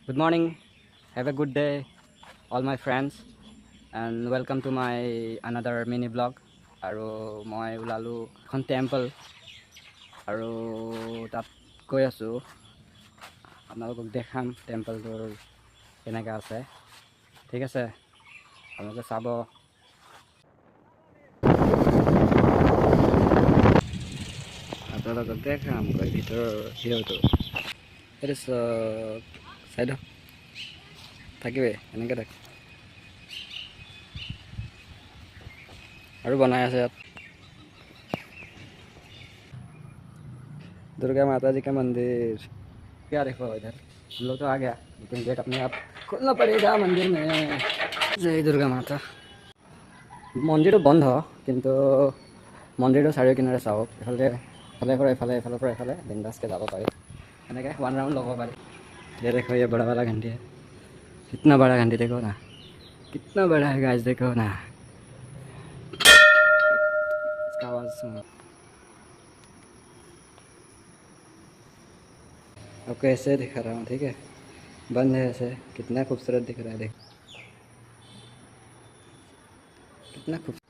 Good morning. Have a good day, all my friends, and welcome to my another mini vlog. আৰু মই ওলালো এখন temple আৰু তাত গৈ আছোঁ। আপোনালোকক দেখাম টেম্পলটোৰ কেনেকৈ আছে। ঠিক আছে, আপোনালোকে চাব। আপোনালোকক দেখাম গৈ ভিতৰৰ ভিউটো। এইটো চাইডত থাকিবে এনেকৈ থাক আৰু বনাই আছে ইয়াত। दुर्गा माता जी का मंदिर क्या देखो इधर हम लोग तो आ गया, लेकिन गेट अपने आप खोलना पड़ेगा मंदिर में। जय दुर्गा माता। মন্দিৰটো বন্ধ, কিন্তু মন্দিৰটো চাৰিও কিনাৰে চাওক। এফালৰ পৰা এফালে বিন্দাছকৈ যাব পাৰি, এনেকৈ ওৱান ৰাউণ্ড ল'ব পাৰি। ये देखो, ये बड़ा वाला घंटी है। कितना बड़ा घंटी देखो ना, कितना बड़ा है गाइस, देखो ना इसका आवाज़ सुनो। आपको ऐसे दिखा रहा हूँ, ठीक है। बंद है ऐसे, कितना खूबसूरत दिख रहा है, देख कितना खूबसूरत।